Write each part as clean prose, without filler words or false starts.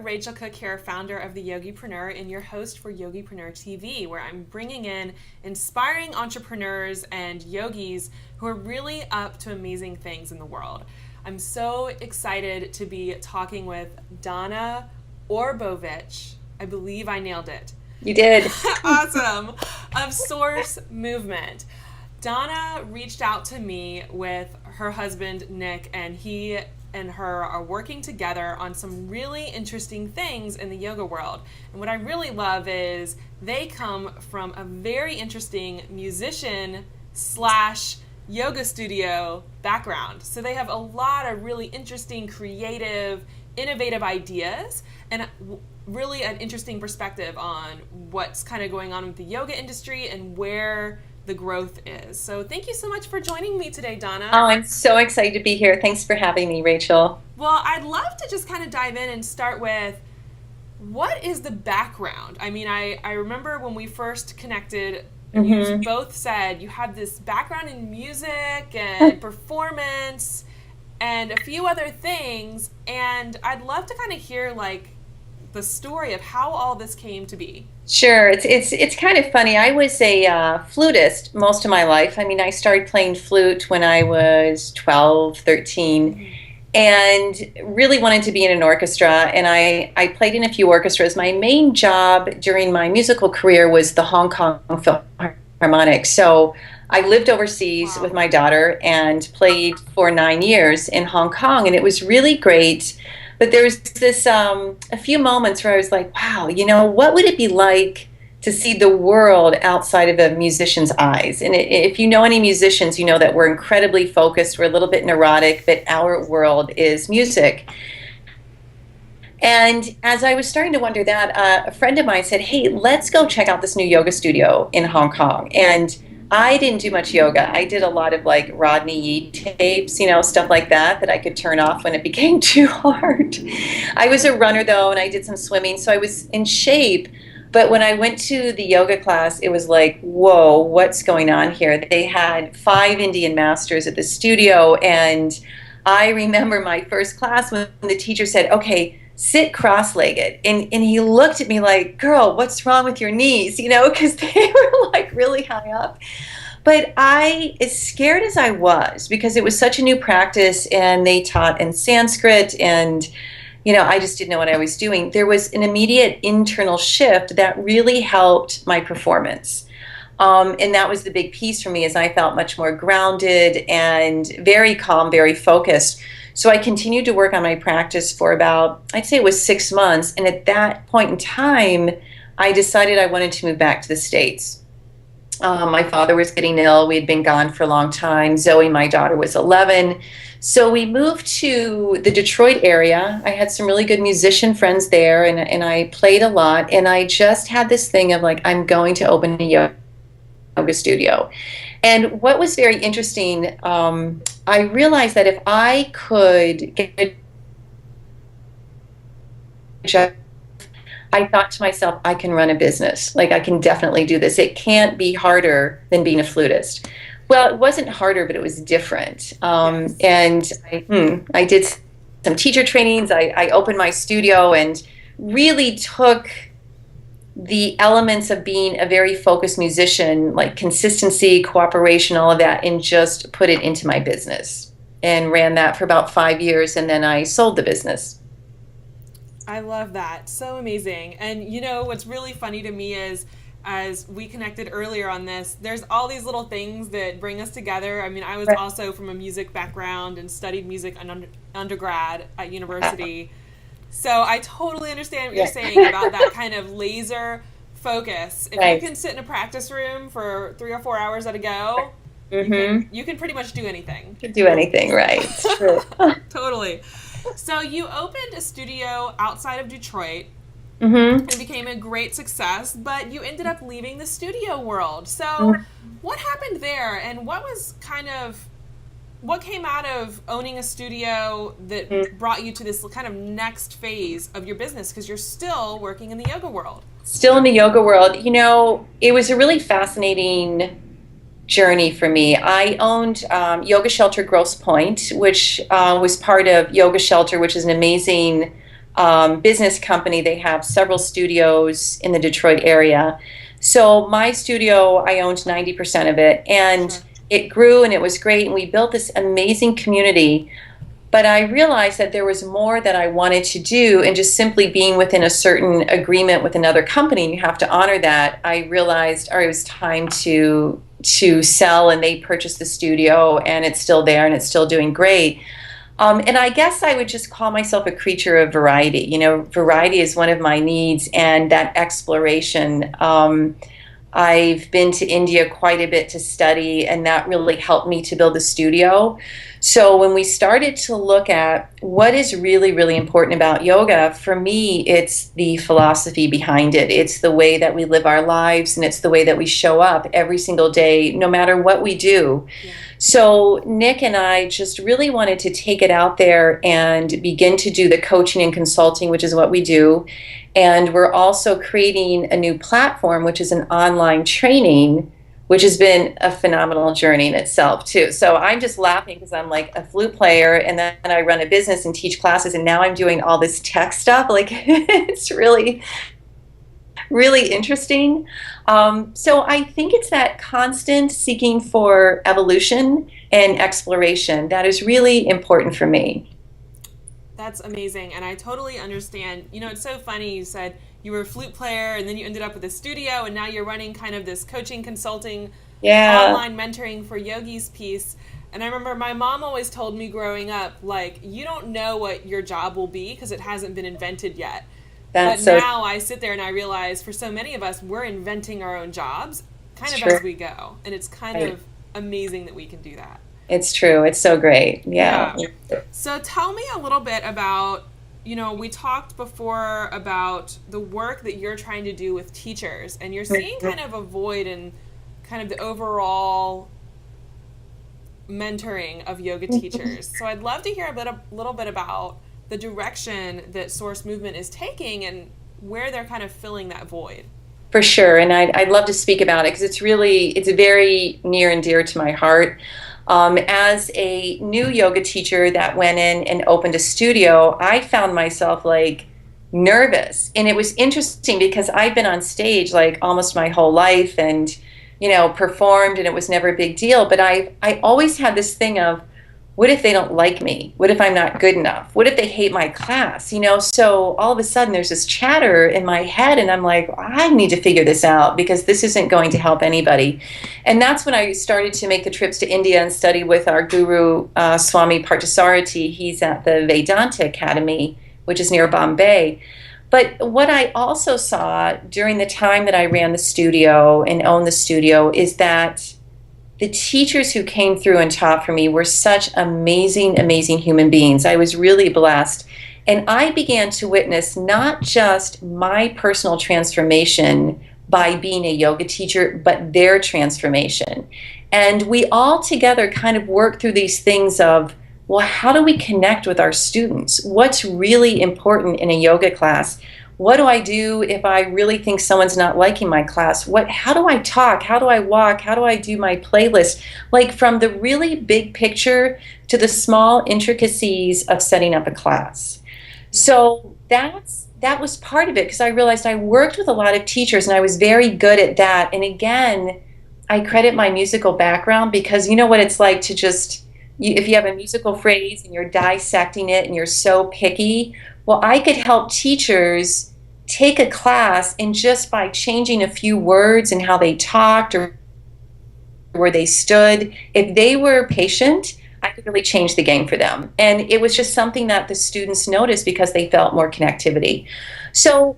Rachel Cook here, founder of the Yogipreneur and your host for Yogipreneur TV, where I'm bringing in inspiring entrepreneurs and yogis who are really up to amazing things in the world. I'm so excited to be talking with Donna Orbovich. I believe I nailed it. You did. Awesome. Of Source Movement. Donna reached out to me with her husband, Nick, and he and her are working together on some really interesting things in the yoga world. And what I really love is they come from a very interesting musician slash yoga studio background. So they have a lot of really interesting, creative, innovative ideas and really an interesting perspective on what's kind of going on with the yoga industry and where the growth is. So thank you so much for joining me today, Donna. Oh, I'm so excited to be here. Thanks for having me, Rachel. Well, I'd love to just kind of dive in and start with, what is the background? I mean, I remember when we first connected, you both said you had this background in music and performance and a few other things, and I'd love to kind of hear like the story of how all this came to be. Sure. It's kind of funny. I was a flutist most of my life. I mean, I started playing flute when I was 12, 13, and really wanted to be in an orchestra. And I played in a few orchestras. My main job during my musical career was the Hong Kong Philharmonic. So I lived overseas with my daughter and played for 9 years in Hong Kong, and it was really great. But there was this, a few moments where I was like, wow, you know, what would it be like to see the world outside of a musician's eyes? And if you know any musicians, you know that we're incredibly focused, we're a little bit neurotic, but our world is music. And as I was starting to wonder that, a friend of mine said, hey, let's go check out this new yoga studio in Hong Kong. And I didn't do much yoga. I did a lot of like Rodney Yee tapes, you know, stuff like that I could turn off when it became too hard. I was a runner though, and I did some swimming, so I was in shape. But when I went to the yoga class, it was like, whoa, what's going on here? They had 5 Indian masters at the studio, and I remember my first class when the teacher said, okay, sit cross-legged, and he looked at me like, girl, what's wrong with your knees, you know, because they were like really high up. But as scared as I was, because it was such a new practice and they taught in Sanskrit, and you know, I just didn't know what I was doing, there was an immediate internal shift that really helped my performance. And that was the big piece for me, as I felt much more grounded and very calm, very focused. So I continued to work on my practice for about, I'd say it was 6 months. And at that point in time, I decided I wanted to move back to the States. My father was getting ill. We had been gone for a long time. Zoe, my daughter, was 11. So we moved to the Detroit area. I had some really good musician friends there, and I played a lot. And I just had this thing of like, I'm going to open a yoga studio. And what was very interesting, I realized that if I could get a job, I thought to myself, I can run a business. Like, I can definitely do this. It can't be harder than being a flutist. Well, it wasn't harder, but it was different. And I did some teacher trainings. I opened my studio and really took the elements of being a very focused musician, like consistency, cooperation, all of that, and just put it into my business and ran that for about 5 years, and then I sold the business. I love that. So amazing. And you know, what's really funny to me is, as we connected earlier on this, there's all these little things that bring us together. I mean, I was also from a music background and studied music undergrad at university. So I totally understand what you're saying about that kind of laser focus. If you can sit in a practice room for 3 or 4 hours at a go, you can pretty much do anything. Do anything, right? It's true. Totally. So you opened a studio outside of Detroit. It became a great success, but you ended up leaving the studio world. So what happened there, and what came out of owning a studio that brought you to this kind of next phase of your business? Because you're still working in the yoga world. Still in the yoga world. You know, it was a really fascinating journey for me. I owned Yoga Shelter Grosse Pointe, which was part of Yoga Shelter, which is an amazing business company. They have several studios in the Detroit area. So my studio, I owned 90% of it, and Sure. it grew and it was great, and we built this amazing community. But I realized that there was more that I wanted to do, and just simply being within a certain agreement with another company, and you have to honor that. I realized, all right, it was time to sell, and they purchased the studio, and it's still there, and it's still doing great. And I guess I would just call myself a creature of variety. You know, variety is one of my needs, and that exploration. I've been to India quite a bit to study, and that really helped me to build the studio. So when we started to look at what is really, really important about yoga, for me, it's the philosophy behind it. It's the way that we live our lives, and it's the way that we show up every single day, no matter what we do. Yeah. So Nick and I just really wanted to take it out there and begin to do the coaching and consulting, which is what we do. And we're also creating a new platform, which is an online training, which has been a phenomenal journey in itself, too. So I'm just laughing because I'm like a flute player, and then I run a business and teach classes, and now I'm doing all this tech stuff. Like, it's really, really interesting. So I think it's that constant seeking for evolution and exploration that is really important for me. That's amazing. And I totally understand. You know, it's so funny. You said you were a flute player and then you ended up with a studio and now you're running kind of this coaching, consulting, Yeah, online mentoring for yogis piece. And I remember my mom always told me growing up, like, you don't know what your job will be because it hasn't been invented yet. But that's so now I sit there and I realize for so many of us, we're inventing our own jobs kind of true. as we go. And it's kind Right. of amazing that we can do that. It's true. It's so great. Yeah. Yeah. So tell me a little bit about, you know, we talked before about the work that you're trying to do with teachers, and you're seeing kind of a void in kind of the overall mentoring of yoga teachers. So I'd love to hear little bit about the direction that Source Movement is taking and where they're kind of filling that void. For sure, and I'd love to speak about it because it's very near and dear to my heart. As a new yoga teacher that went in and opened a studio, I found myself like nervous, and it was interesting because I've been on stage like almost my whole life, and performed, and it was never a big deal. But I always had this thing of, what if they don't like me? What if I'm not good enough? What if they hate my class? So all of a sudden there's this chatter in my head, and I'm like, I need to figure this out because this isn't going to help anybody. And that's when I started to make the trips to India and study with our guru, Swami Parthasarathi. He's at the Vedanta Academy, which is near Bombay. But what I also saw during the time that I ran the studio and owned the studio is that the teachers who came through and taught for me were such amazing, amazing human beings. I was really blessed. And I began to witness not just my personal transformation by being a yoga teacher, but their transformation. And we all together kind of worked through these things of, well, how do we connect with our students? What's really important in a yoga class? What do I do if I really think someone's not liking my class? How do I talk? How do I walk? How do I do my playlist? Like from the really big picture to the small intricacies of setting up a class. So that was part of it, because I realized I worked with a lot of teachers and I was very good at that. And again, I credit my musical background, because you know what it's like to just, if you have a musical phrase and you're dissecting it and you're so picky, well, I could help teachers take a class, and just by changing a few words and how they talked or where they stood, if they were patient, I could really change the game for them. And it was just something that the students noticed because they felt more connectivity. So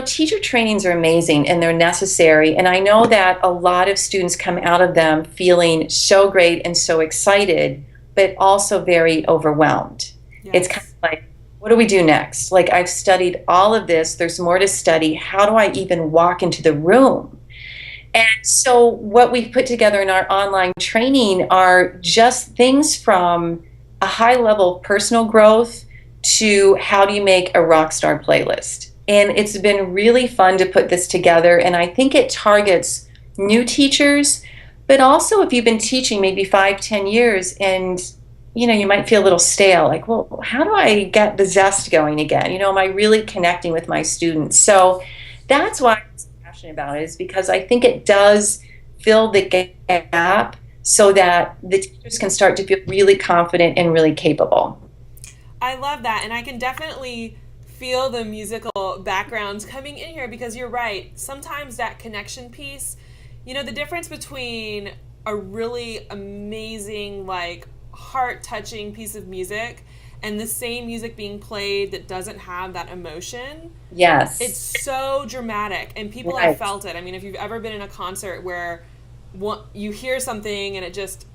teacher trainings are amazing and they're necessary. And I know that a lot of students come out of them feeling so great and so excited, but also very overwhelmed. Yes. It's kind of like, what do we do next? Like, I've studied all of this. There's more to study. How do I even walk into the room? And so what we've put together in our online training are just things from a high level of personal growth to how do you make a rock star playlist. And it's been really fun to put this together. And I think it targets new teachers, but also if you've been teaching maybe 5, 10 years and you might feel a little stale, like, well, how do I get the zest going again? Am I really connecting with my students? So that's why I'm so passionate about it, is because I think it does fill the gap so that the teachers can start to feel really confident and really capable. I love that. And I can definitely feel the musical backgrounds coming in here because you're right. Sometimes that connection piece, the difference between a really amazing, like heart touching piece of music and the same music being played that doesn't have that emotion. Yes. It's so dramatic, and people Right. have felt it. I mean, if you've ever been in a concert where you hear something and it just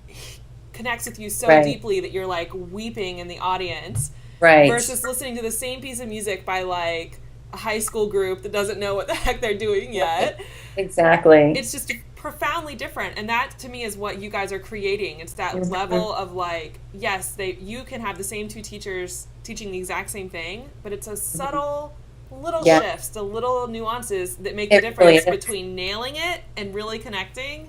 connects with you so Right. deeply that you're like weeping in the audience, Right. versus listening to the same piece of music by like a high school group that doesn't know what the heck they're doing yet. Exactly. It's just profoundly different, and that to me is what you guys are creating. It's that Mhm. level of like, yes, you can have the same two teachers teaching the exact same thing, but it's a subtle little Yeah. shifts, the little nuances that make It the really difference is. between nailing it and really connecting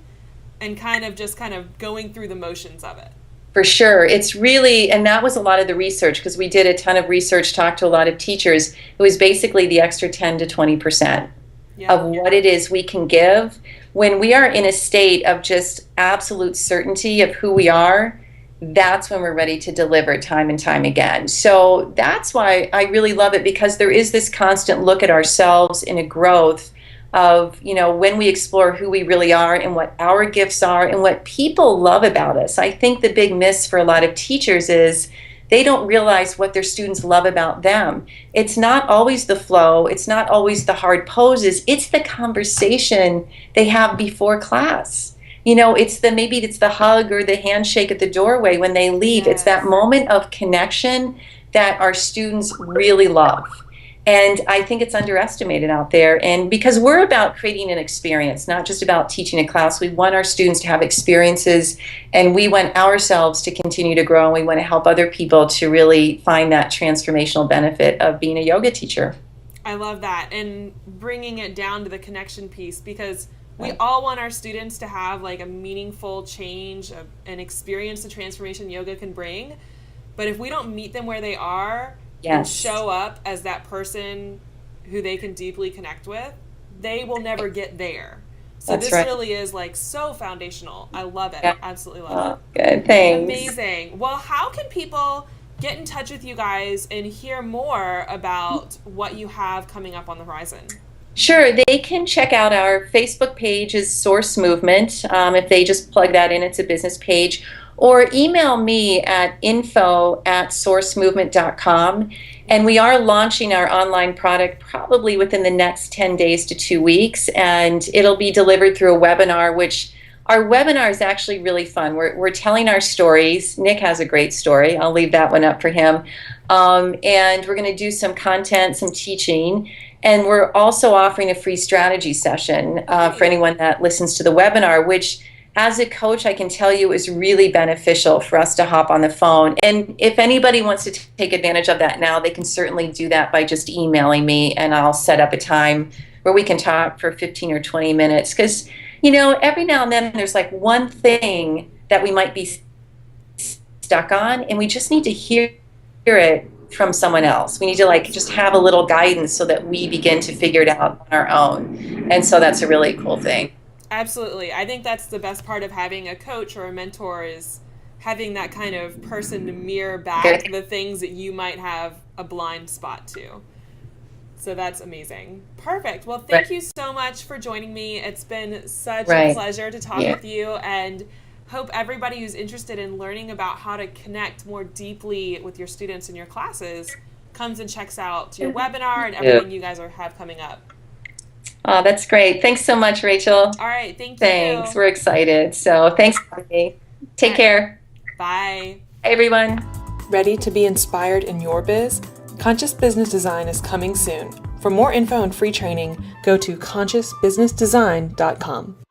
and kind of going through the motions of it. For sure. It's really, and that was a lot of the research, because we did a ton of research, talked to a lot of teachers. It was basically the extra 10 to 20% Yeah. of what it is we can give when we are in a state of just absolute certainty of who we are. That's when we're ready to deliver time and time again. So that's why I really love it, because there is this constant look at ourselves in a growth of, when we explore who we really are and what our gifts are and what people love about us. I think the big miss for a lot of teachers is they don't realize what their students love about them. It's not always the flow, it's not always the hard poses, it's the conversation they have before class. Maybe it's the hug or the handshake at the doorway when they leave. It's that Yes. moment of connection that our students really love. And I think it's underestimated out there. And because we're about creating an experience, not just about teaching a class, we want our students to have experiences, and we want ourselves to continue to grow, and we want to help other people to really find that transformational benefit of being a yoga teacher. I love that. And bringing it down to the connection piece, because we all want our students to have like a meaningful change and experience the transformation yoga can bring. But if we don't meet them where they are and Yes. show up as that person who they can deeply connect with, they will never get there. So That's this right. really is like so foundational. I love it. Yeah. Absolutely love Oh, good. Thanks. Amazing. Well, how can people get in touch with you guys and hear more about what you have coming up on the horizon? Sure, they can check out our Facebook page is Source Movement. If they just plug that in, it's a business page. Or email me at info@sourcemovement.com. And we are launching our online product probably within the next 10 days to 2 weeks. And it'll be delivered through a webinar, which our webinar is actually really fun. We're telling our stories. Nick has a great story. I'll leave that one up for him. And we're going to do some content, some teaching. And we're also offering a free strategy session for anyone that listens to the webinar, which as a coach, I can tell you is really beneficial for us to hop on the phone. And if anybody wants to take advantage of that now, they can certainly do that by just emailing me, and I'll set up a time where we can talk for 15 or 20 minutes. Because, every now and then there's like one thing that we might be stuck on, and we just need to hear it from someone else. We need to just have a little guidance so that we begin to figure it out on our own. And so that's a really cool thing. Absolutely. I think that's the best part of having a coach or a mentor, is having that kind of person to mirror back the things that you might have a blind spot to. So that's amazing. Perfect. Well, thank you so much for joining me. It's been such a pleasure to talk with you, and hope everybody who's interested in learning about how to connect more deeply with your students in your classes comes and checks out your webinar and everything you guys have coming up. Oh, that's great. Thanks so much, Rachel. All right. Thank you. Thanks. We're excited. So thanks for having me. Take care. Bye. Hey, everyone. Ready to be inspired in your biz? Conscious Business Design is coming soon. For more info and free training, go to consciousbusinessdesign.com.